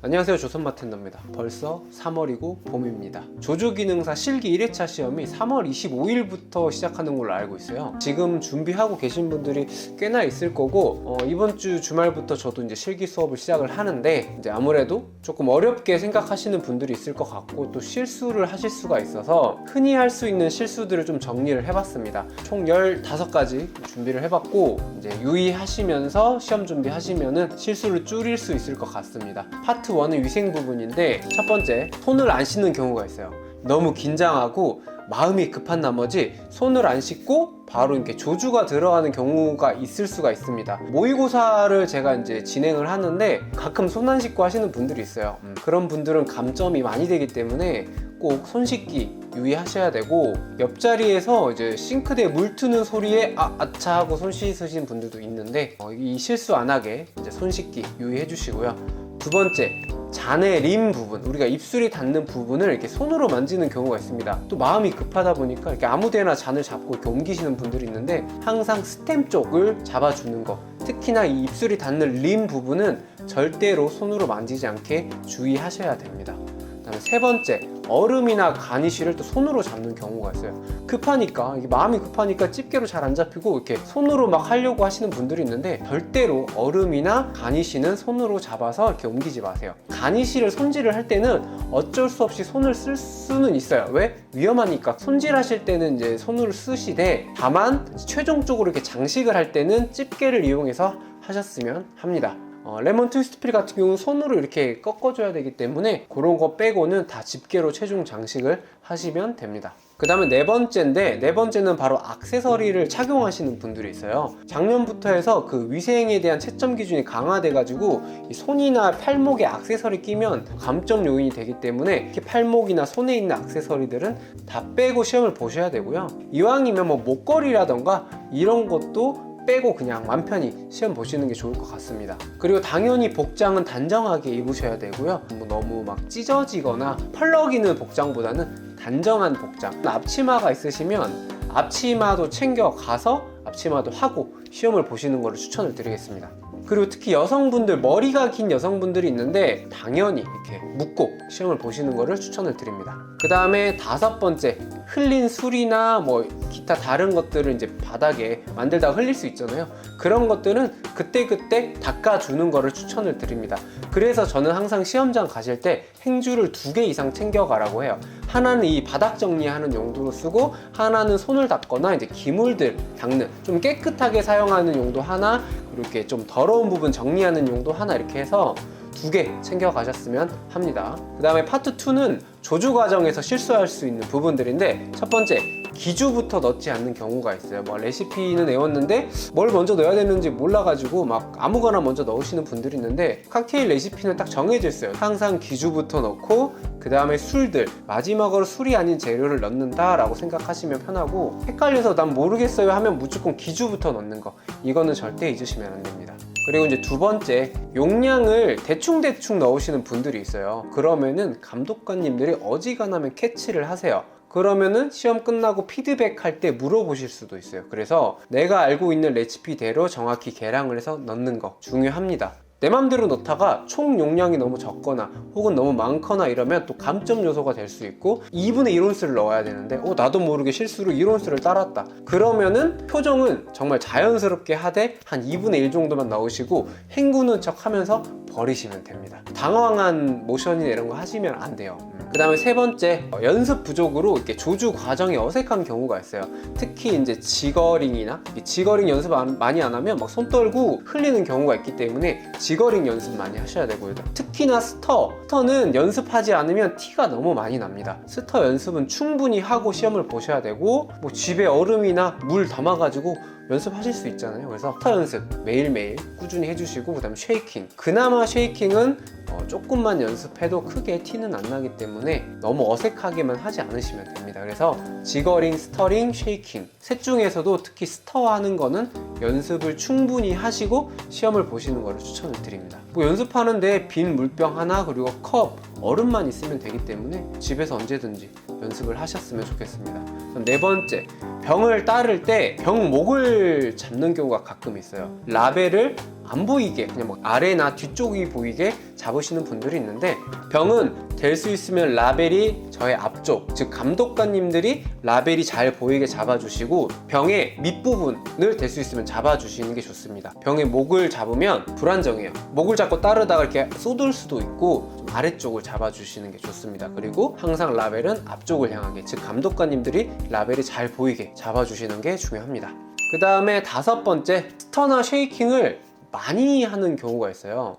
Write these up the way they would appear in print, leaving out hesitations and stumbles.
안녕하세요, 조선바텐더입니다. 벌써 3월이고 봄입니다. 조주기능사 실기 1회차 시험이 3월 25일부터 시작하는 걸로 알고 있어요. 지금 준비하고 계신 분들이 꽤나 있을 거고 이번 주 주말부터 저도 이제 실기 수업을 시작을 하는데 이제 아무래도 조금 어렵게 생각하시는 분들이 있을 것 같고 또 실수를 하실 수가 있어서 흔히 할 수 있는 실수들을 좀 정리를 해봤습니다. 총 15가지 준비를 해봤고 이제 유의하시면서 시험 준비하시면은 실수를 줄일 수 있을 것 같습니다. 파트 1은 위생 부분인데 첫 번째, 손을 안 씻는 경우가 있어요. 너무 긴장하고 마음이 급한 나머지 손을 안 씻고 바로 이렇게 조주가 들어가는 경우가 있을 수가 있습니다. 모의고사를 제가 이제 진행을 하는데 가끔 손 안 씻고 하시는 분들이 있어요. 그런 분들은 감점이 많이 되기 때문에 꼭 손 씻기 유의하셔야 되고, 옆자리에서 이제 싱크대에 물 트는 소리에 아차 하고 손 씻으신 분들도 있는데 이 실수 안 하게 이제 손 씻기 유의해 주시고요. 두 번째, 잔의 림 부분, 우리가 입술이 닿는 부분을 이렇게 손으로 만지는 경우가 있습니다. 또 마음이 급하다 보니까 이렇게 아무데나 잔을 잡고 이렇게 옮기시는 분들이 있는데 항상 스템 쪽을 잡아주는 거, 특히나 이 입술이 닿는 림 부분은 절대로 손으로 만지지 않게 주의하셔야 됩니다. 그다음에 세 번째, 얼음이나 가니쉬를 또 손으로 잡는 경우가 있어요. 급하니까, 이게 마음이 급하니까 집게로 잘 안 잡히고 이렇게 손으로 막 하려고 하시는 분들이 있는데 절대로 얼음이나 가니쉬는 손으로 잡아서 이렇게 옮기지 마세요. 가니쉬를 손질을 할 때는 어쩔 수 없이 손을 쓸 수는 있어요. 왜? 위험하니까. 손질하실 때는 이제 손으로 쓰시되, 다만 최종적으로 이렇게 장식을 할 때는 집게를 이용해서 하셨으면 합니다. 레몬 트위스트 필 같은 경우는 손으로 이렇게 꺾어줘야 되기 때문에 그런 거 빼고는 다 집게로 최종 장식을 하시면 됩니다. 그 다음에 네 번째는 바로 액세서리를 착용하시는 분들이 있어요. 작년부터 해서 그 위생에 대한 채점 기준이 강화돼가지고 이 손이나 팔목에 액세서리 끼면 감점 요인이 되기 때문에 이렇게 팔목이나 손에 있는 액세서리들은 다 빼고 시험을 보셔야 되고요. 이왕이면 뭐 목걸이라던가 이런 것도 빼고 그냥 맘 편히 시험 보시는 게 좋을 것 같습니다. 그리고 당연히 복장은 단정하게 입으셔야 되고요. 너무 막 찢어지거나 펄럭이는 복장보다는 단정한 복장. 앞치마가 있으시면 앞치마도 챙겨가서 앞치마도 하고 시험을 보시는 것을 추천을 드리겠습니다. 그리고 특히 여성분들, 머리가 긴 여성분들이 있는데 당연히 이렇게 묶고 시험을 보시는 것을 추천을 드립니다. 그 다음에 다섯 번째, 흘린 술이나 뭐 기타 다른 것들을 이제 바닥에 만들다가 흘릴 수 있잖아요. 그런 것들은 그때그때 닦아주는 것을 추천을 드립니다. 그래서 저는 항상 시험장 가실 때 행주를 2개 이상 챙겨가라고 해요. 하나는 이 바닥 정리하는 용도로 쓰고, 하나는 손을 닦거나 이제 기물들 닦는, 좀 깨끗하게 사용하는 용도 하나, 그리고 이렇게 좀 더러운 부분 정리하는 용도 하나, 이렇게 해서 2개 챙겨 가셨으면 합니다. 그 다음에 파트 2는 조주 과정에서 실수할 수 있는 부분들인데, 첫 번째, 기주부터 넣지 않는 경우가 있어요. 뭐 레시피는 외웠는데 뭘 먼저 넣어야 되는지 몰라가지고 막 아무거나 먼저 넣으시는 분들이 있는데, 칵테일 레시피는 딱 정해져 있어요. 항상 기주부터 넣고 그 다음에 술들, 마지막으로 술이 아닌 재료를 넣는다 라고 생각하시면 편하고, 헷갈려서 난 모르겠어요 하면 무조건 기주부터 넣는 거, 이거는 절대 잊으시면 안 됩니다. 그리고 이제 두 번째, 용량을 대충 넣으시는 분들이 있어요. 그러면은 감독관님들이 어지간하면 캐치를 하세요. 그러면은 시험 끝나고 피드백 할 때 물어보실 수도 있어요. 그래서 내가 알고 있는 레시피대로 정확히 계량을 해서 넣는 거 중요합니다. 내 맘대로 넣다가 총 용량이 너무 적거나 혹은 너무 많거나 이러면 또 감점 요소가 될 수 있고, 2분의 1온스를 넣어야 되는데 나도 모르게 실수로 1온스를 따랐다. 그러면은 표정은 정말 자연스럽게 하되 한 2분의 1 정도만 넣으시고 헹구는 척 하면서 버리시면 됩니다. 당황한 모션이나 이런 거 하시면 안 돼요. 그 다음에 세 번째, 연습 부족으로 이렇게 조주 과정이 어색한 경우가 있어요. 특히 이제 지거링이나, 지거링 연습 많이 안 하면 막 손 떨고 흘리는 경우가 있기 때문에 지거링 연습 많이 하셔야 되고요. 특히나 스터는 연습하지 않으면 티가 너무 많이 납니다. 스터 연습은 충분히 하고 시험을 보셔야 되고, 뭐 집에 얼음이나 물 담아가지고 연습하실 수 있잖아요. 그래서 스터 연습 매일매일 꾸준히 해주시고, 그 다음에 쉐이킹, 그나마 쉐이킹은 조금만 연습해도 크게 티는 안 나기 때문에 너무 어색하게만 하지 않으시면 됩니다. 그래서 지거링, 스터링, 쉐이킹 셋 중에서도 특히 스터하는 거는 연습을 충분히 하시고 시험을 보시는 것을 추천을 드립니다. 뭐 연습하는데 빈 물병 하나, 그리고 컵, 얼음만 있으면 되기 때문에 집에서 언제든지 연습을 하셨으면 좋겠습니다. 네 번째, 병을 따를 때 병목을 잡는 경우가 가끔 있어요. 라벨을 안 보이게 그냥 뭐 아래나 뒤쪽이 보이게 잡으시는 분들이 있는데, 병은 될 수 있으면 라벨이 저의 앞쪽, 즉 감독관님들이 라벨이 잘 보이게 잡아주시고 병의 밑부분을 될 수 있으면 잡아주시는 게 좋습니다. 병의 목을 잡으면 불안정해요. 목을 잡고 따르다가 이렇게 쏟을 수도 있고 좀 아래쪽을 잡아주시는 게 좋습니다. 그리고 항상 라벨은 앞쪽을 향하게, 즉 감독관님들이 라벨이 잘 보이게 잡아주시는 게 중요합니다. 그 다음에 5번째, 스터나 쉐이킹을 많이 하는 경우가 있어요.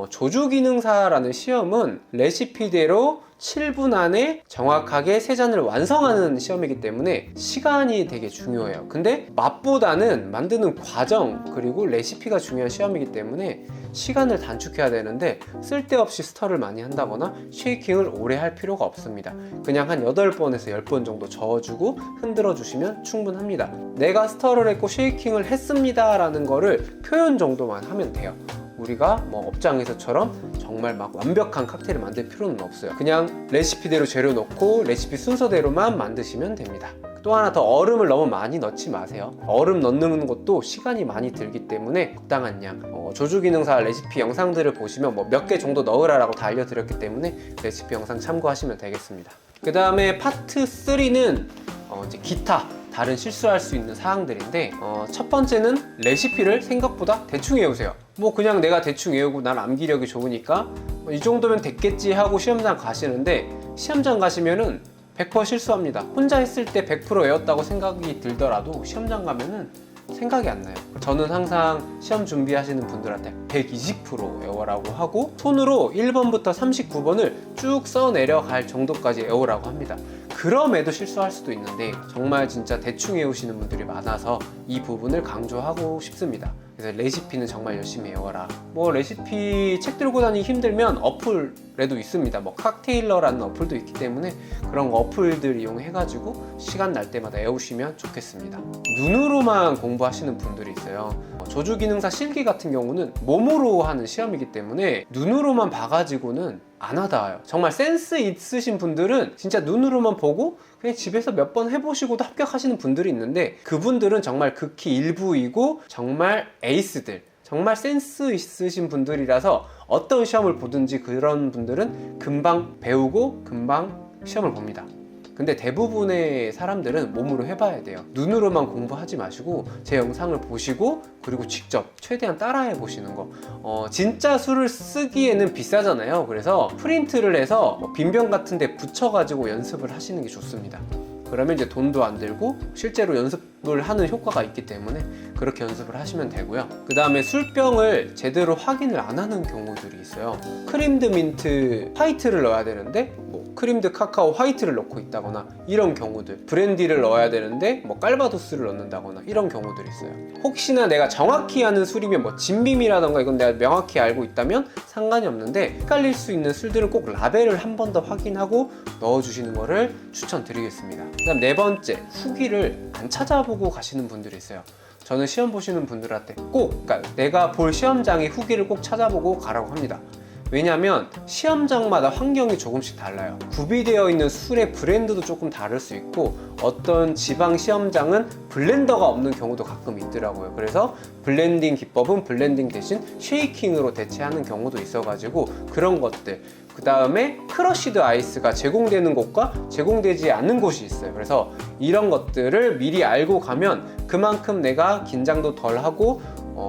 조주기능사라는 시험은 레시피대로 7분 안에 정확하게 3잔을 완성하는 시험이기 때문에 시간이 되게 중요해요. 근데 맛보다는 만드는 과정 그리고 레시피가 중요한 시험이기 때문에 시간을 단축해야 되는데, 쓸데없이 스터를 많이 한다거나 쉐이킹을 오래 할 필요가 없습니다. 그냥 한 8번에서 10번 정도 저어주고 흔들어 주시면 충분합니다. 내가 스터를 했고 쉐이킹을 했습니다 라는 거를 표현 정도만 하면 돼요. 우리가 뭐 업장에서처럼 정말 막 완벽한 칵테일을 만들 필요는 없어요. 그냥 레시피대로 재료 넣고 레시피 순서대로만 만드시면 됩니다. 또 하나 더, 얼음을 너무 많이 넣지 마세요. 얼음 넣는 것도 시간이 많이 들기 때문에 적당한 양. 조주기능사 레시피 영상들을 보시면 뭐 몇 개 정도 넣으라고 다 알려드렸기 때문에 레시피 영상 참고하시면 되겠습니다. 그 다음에 파트 3는 이제 기타 다른 실수할 수 있는 사항들인데, 첫 번째는 레시피를 생각보다 대충 외우세요. 뭐 그냥 내가 대충 외우고 난 암기력이 좋으니까 이 정도면 됐겠지 하고 시험장 가시는데, 시험장 가시면은 100% 실수합니다. 혼자 했을 때 100% 외웠다고 생각이 들더라도 시험장 가면은 생각이 안 나요. 저는 항상 시험 준비하시는 분들한테 120% 외워라고 하고, 손으로 1번부터 39번을 쭉 써내려갈 정도까지 외우라고 합니다. 그럼에도 실수할 수도 있는데 정말 진짜 대충 외우시는 분들이 많아서 이 부분을 강조하고 싶습니다. 그래서 레시피는 정말 열심히 외워라. 뭐 레시피 책 들고 다니기 힘들면 어플에도 있습니다. 뭐 칵테일러라는 어플도 있기 때문에 그런 어플들 이용해가지고 시간 날 때마다 외우시면 좋겠습니다. 눈으로만 공부하시는 분들이 있어요. 조주기능사 실기 같은 경우는 몸으로 하는 시험이기 때문에 눈으로만 봐가지고는 안 와닿아요. 정말 센스 있으신 분들은 진짜 눈으로만 보고 그냥 집에서 몇 번 해보시고도 합격하시는 분들이 있는데, 그분들은 정말 극히 일부이고 정말 에이스들, 정말 센스 있으신 분들이라서 어떤 시험을 보든지 그런 분들은 금방 배우고 금방 시험을 봅니다. 근데 대부분의 사람들은 몸으로 해봐야 돼요. 눈으로만 공부하지 마시고 제 영상을 보시고 그리고 직접 최대한 따라해 보시는 거. 진짜 술을 쓰기에는 비싸잖아요. 그래서 프린트를 해서 뭐 빈병 같은 데 붙여가지고 연습을 하시는 게 좋습니다. 그러면 이제 돈도 안 들고 실제로 연습을 하는 효과가 있기 때문에 그렇게 연습을 하시면 되고요. 그 다음에 술병을 제대로 확인을 안 하는 경우들이 있어요. 크림드 민트 화이트를 넣어야 되는데 뭐 크림드 카카오 화이트를 넣고 있다거나 이런 경우들, 브랜디를 넣어야 되는데 뭐 깔바도스를 넣는다거나 이런 경우들이 있어요. 혹시나 내가 정확히 아는 술이면 뭐 진빔이라던가 이건 내가 명확히 알고 있다면 상관이 없는데, 헷갈릴 수 있는 술들은 꼭 라벨을 한 번 더 확인하고 넣어주시는 거를 추천드리겠습니다. 그 다음 4번째, 후기를 안 찾아보고 가시는 분들이 있어요. 저는 시험 보시는 분들한테 꼭, 그러니까 내가 볼 시험장의 후기를 꼭 찾아보고 가라고 합니다. 왜냐면 시험장마다 환경이 조금씩 달라요. 구비되어 있는 술의 브랜드도 조금 다를 수 있고, 어떤 지방 시험장은 블렌더가 없는 경우도 가끔 있더라고요. 그래서 블렌딩 기법은 블렌딩 대신 쉐이킹으로 대체하는 경우도 있어가지고 그런 것들. 그 다음에 크러쉬드 아이스가 제공되는 곳과 제공되지 않는 곳이 있어요. 그래서 이런 것들을 미리 알고 가면 그만큼 내가 긴장도 덜 하고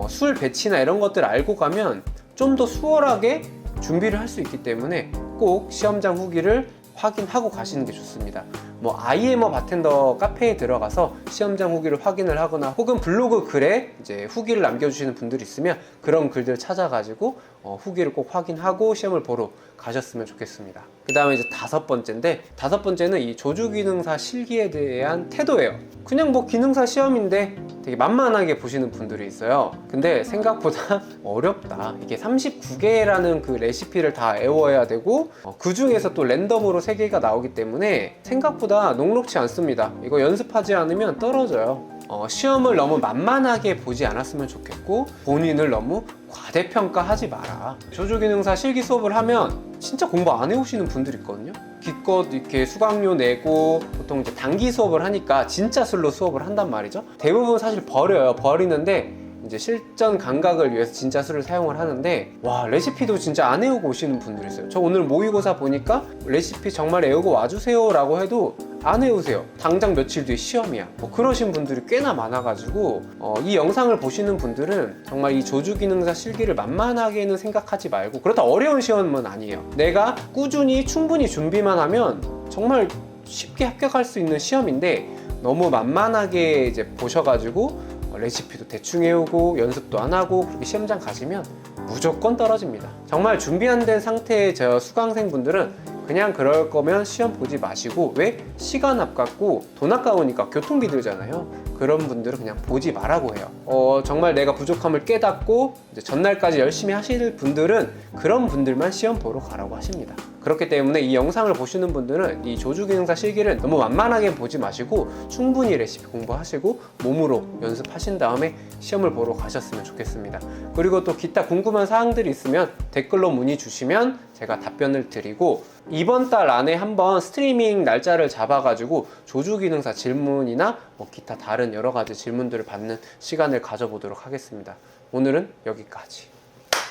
술 배치나 이런 것들을 알고 가면 좀 더 수월하게 준비를 할 수 있기 때문에 꼭 시험장 후기를 확인하고 가시는 게 좋습니다. 뭐 IM어 바텐더 카페에 들어가서 시험장 후기를 확인을 하거나 혹은 블로그 글에 이제 후기를 남겨주시는 분들이 있으면 그런 글들 찾아가지고 후기를 꼭 확인하고 시험을 보러 가셨으면 좋겠습니다. 그 다음에 이제 5번째인데, 5번째는 이 조주기능사 실기에 대한 태도예요. 그냥 뭐 기능사 시험인데 되게 만만하게 보시는 분들이 있어요. 근데 생각보다 어렵다. 이게 39개라는 그 레시피를 다 외워야 되고 그 중에서 또 랜덤으로 3개가 나오기 때문에 생각보다 녹록지 않습니다. 이거 연습하지 않으면 떨어져요. 시험을 너무 만만하게 보지 않았으면 좋겠고, 본인을 너무 과대평가하지 마라. 조주기능사 실기 수업을 하면 진짜 공부 안 해오시는 분들이 있거든요. 기껏 이렇게 수강료 내고 보통 이제 단기 수업을 하니까 진짜 술로 수업을 한단 말이죠. 대부분 사실 버려요. 버리는데 이제 실전 감각을 위해서 진짜 술을 사용을 하는데, 와, 레시피도 진짜 안 외우고 오시는 분들이 있어요. 저 오늘 모의고사 보니까 레시피 정말 외우고 와주세요 라고 해도 안 외우세요. 당장 며칠 뒤에 시험이야. 뭐 그러신 분들이 꽤나 많아가지고 이 영상을 보시는 분들은 정말 이 조주기능사 실기를 만만하게는 생각하지 말고, 그렇다 어려운 시험은 아니에요. 내가 꾸준히 충분히 준비만 하면 정말 쉽게 합격할 수 있는 시험인데, 너무 만만하게 이제 보셔가지고 레시피도 대충 외우고 연습도 안 하고 그렇게 시험장 가시면 무조건 떨어집니다. 정말 준비 안 된 상태의 저 수강생분들은 그냥 그럴 거면 시험 보지 마시고, 왜? 시간 아깝고 돈 아까우니까 교통비 들잖아요. 그런 분들은 그냥 보지 말라고 해요. 정말 내가 부족함을 깨닫고 이제 전날까지 열심히 하실 분들은 그런 분들만 시험 보러 가라고 하십니다. 그렇기 때문에 이 영상을 보시는 분들은 이 조주기능사 실기를 너무 만만하게 보지 마시고 충분히 레시피 공부하시고 몸으로 연습하신 다음에 시험을 보러 가셨으면 좋겠습니다. 그리고 또 기타 궁금한 사항들이 있으면 댓글로 문의 주시면 제가 답변을 드리고, 이번 달 안에 한번 스트리밍 날짜를 잡아가지고 조주기능사 질문이나 뭐 기타 다른 여러 가지 질문들을 받는 시간을 가져보도록 하겠습니다. 오늘은 여기까지.